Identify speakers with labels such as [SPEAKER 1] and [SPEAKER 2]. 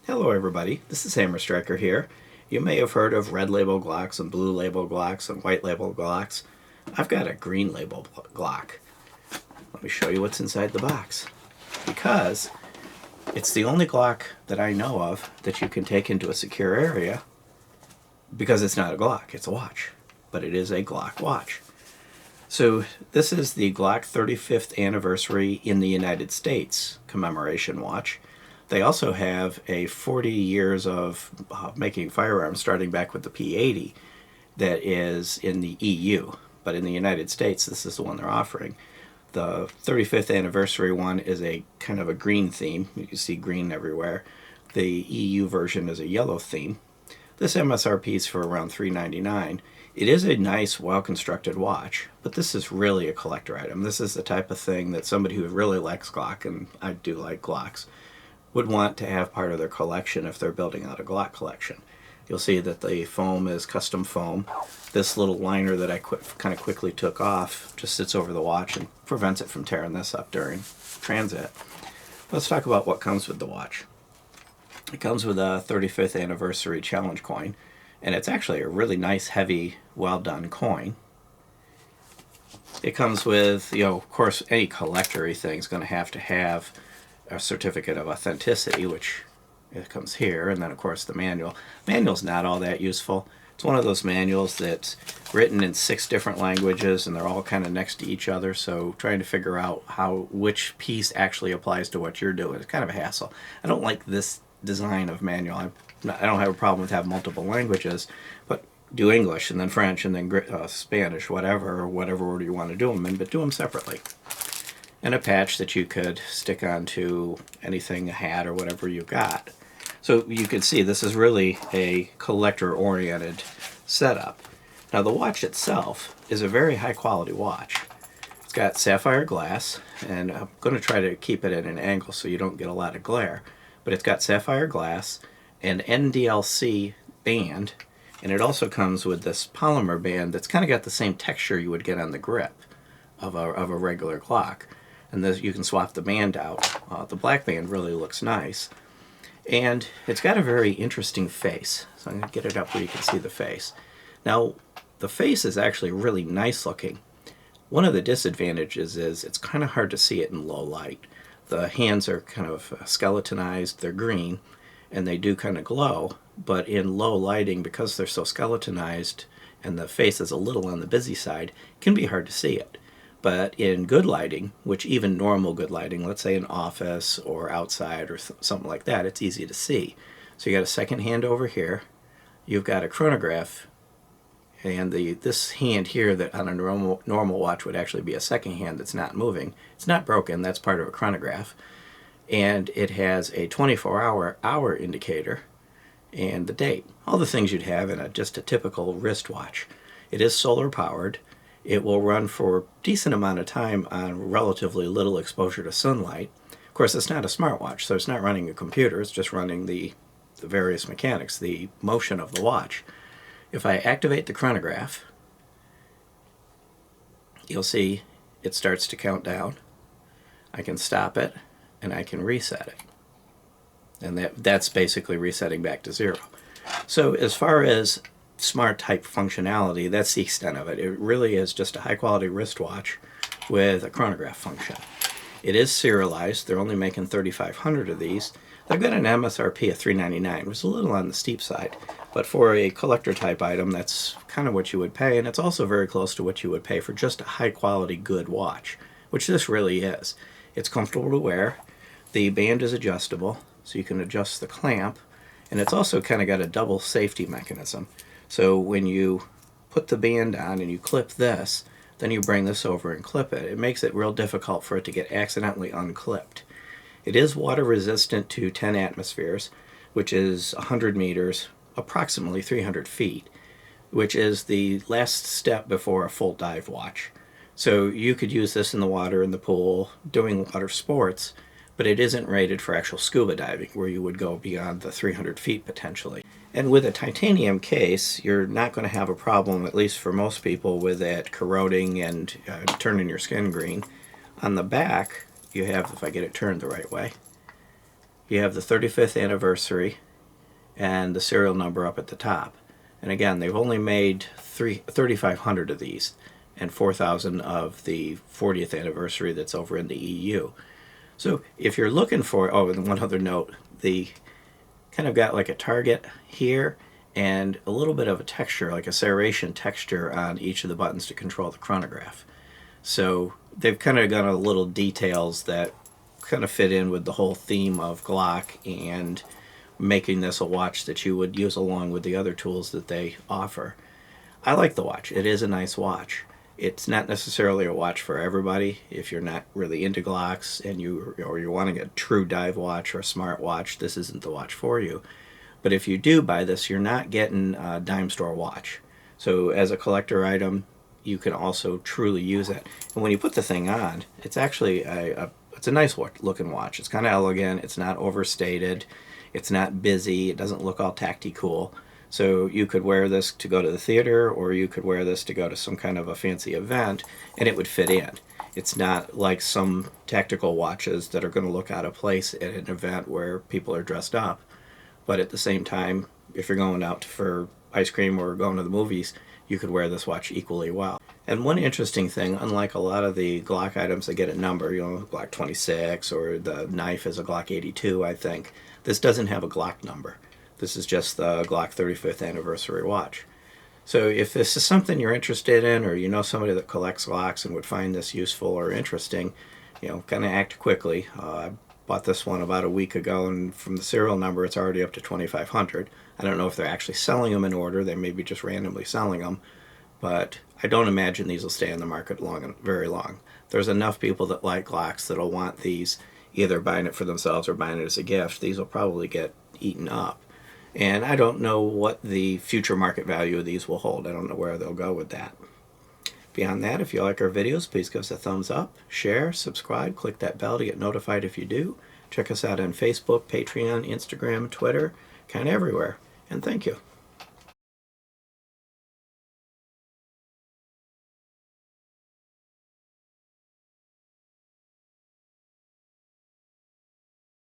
[SPEAKER 1] Hello everybody, this is Hammer Striker here. You may have heard of red label Glocks and blue label Glocks and white label Glocks. I've got a green label Glock. Let me show you what's inside the box. Because it's the only Glock that I know of that you can take into a secure area because it's not a Glock, it's a watch. But it is a Glock watch. So this is the Glock 35th anniversary in the United States commemoration watch. They also have a 40 years of making firearms starting back with the P80 that is in the EU. But in the United States, this is the one they're offering. The 35th anniversary one is a kind of a green theme. You can see green everywhere. The EU version is a yellow theme. This MSRP is for around $399. It is a nice, well-constructed watch, but this is really a collector item. This is the type of thing that somebody who really likes Glock, and I do like Glocks, would want to have part of their collection if they're building out a Glock collection. You'll see that the foam is custom foam. This little liner that I kind of quickly took off just sits over the watch and prevents it from tearing this up during transit. Let's talk about what comes with the watch. It comes with a 35th anniversary challenge coin, and it's actually a really nice, heavy, well-done coin. It comes with, of course, any collector-y thing is going to have a certificate of authenticity, which it comes here, and then of course the manual. Manual's not all that useful. It's one of those manuals that's written in 6 different languages and they're all kind of next to each other, so trying to figure out which piece actually applies to what you're doing is kind of a hassle. I don't like this design of manual. I don't have a problem with having multiple languages, but do English and then French and then Spanish, whatever order you want to do them in, but do them separately. And a patch that you could stick onto anything, a hat or whatever you got. So you can see this is really a collector-oriented setup. Now the watch itself is a very high-quality watch. It's got sapphire glass, and I'm going to try to keep it at an angle so you don't get a lot of glare. But it's got sapphire glass, an NDLC band, and it also comes with this polymer band that's kind of got the same texture you would get on the grip of a regular Glock. And this, you can swap the band out. The black band really looks nice. And it's got a very interesting face. So I'm going to get it up where you can see the face. Now, the face is actually really nice looking. One of the disadvantages is it's kind of hard to see it in low light. The hands are kind of skeletonized, they're green, and they do kind of glow. But in low lighting, because they're so skeletonized and the face is a little on the busy side, it can be hard to see it. But in good lighting, which even normal good lighting, let's say an office or outside or something like that, it's easy to see. So you got a second hand over here. You've got a chronograph, and this hand here that on a normal watch would actually be a second hand that's not moving. It's not broken, that's part of a chronograph. And it has a 24-hour indicator and the date. All the things you'd have in just a typical wristwatch. It is solar powered. It will run for a decent amount of time on relatively little exposure to sunlight. Of course, it's not a smartwatch, so it's not running a computer. It's just running the various mechanics, the motion of the watch. If I activate the chronograph, you'll see it starts to count down. I can stop it, and I can reset it. And that's basically resetting back to 0. So as far as smart type functionality, that's the extent of it. It really is just a high quality wristwatch with a chronograph function. It is serialized. They're only making 3,500 of these. They've got an MSRP of $399, which is a little on the steep side, but for a collector type item, that's kind of what you would pay, and it's also very close to what you would pay for just a high quality good watch, which this really is. It's comfortable to wear. The band is adjustable, so you can adjust the clamp, and it's also kind of got a double safety mechanism. So when you put the band on and you clip this, then you bring this over and clip it. It makes it real difficult for it to get accidentally unclipped. It is water resistant to 10 atmospheres, which is 100 meters, approximately 300 feet, which is the last step before a full dive watch. So you could use this in the water, in the pool, doing water sports, but it isn't rated for actual scuba diving, where you would go beyond the 300 feet potentially. And with a titanium case, you're not going to have a problem, at least for most people, with it corroding and turning your skin green. On the back, you have, if I get it turned the right way, you have the 35th anniversary and the serial number up at the top. And again, they've only made 3,500 of these and 4,000 of the 40th anniversary that's over in the EU. So if you're looking for, oh, and one other note, the kind of got like a target here and a little bit of a texture, like a serration texture on each of the buttons to control the chronograph. So they've kind of got a little details that kind of fit in with the whole theme of Glock and making this a watch that you would use along with the other tools that they offer. I like the watch. It is a nice watch. It's not necessarily a watch for everybody. If you're not really into Glocks and you're wanting a true dive watch or a smart watch, this isn't the watch for you. But if you do buy this, you're not getting a dime store watch. So as a collector item, you can also truly use it. And when you put the thing on, it's actually it's a nice looking watch. It's kind of elegant. It's not overstated. It's not busy. It doesn't look all tacky cool. So you could wear this to go to the theater, or you could wear this to go to some kind of a fancy event, and it would fit in. It's not like some tactical watches that are going to look out of place at an event where people are dressed up. But at the same time, if you're going out for ice cream or going to the movies, you could wear this watch equally well. And one interesting thing, unlike a lot of the Glock items that get a number, you know, Glock 26 or the knife is a Glock 82, I think, this doesn't have a Glock number. This is just the Glock 35th anniversary watch. So if this is something you're interested in, or you know somebody that collects Glocks and would find this useful or interesting, you know, kind of act quickly. I bought this one about a week ago, and from the serial number, it's already up to 2,500. I don't know if they're actually selling them in order. They may be just randomly selling them, but I don't imagine these will stay on the market very long. There's enough people that like Glocks that'll want these, either buying it for themselves or buying it as a gift. These will probably get eaten up. And I don't know what the future market value of these will hold. I don't know where they'll go with that. Beyond that, if you like our videos, please give us a thumbs up, share, subscribe, click that bell to get notified if you do. Check us out on Facebook, Patreon, Instagram, Twitter, kind of everywhere. And thank you.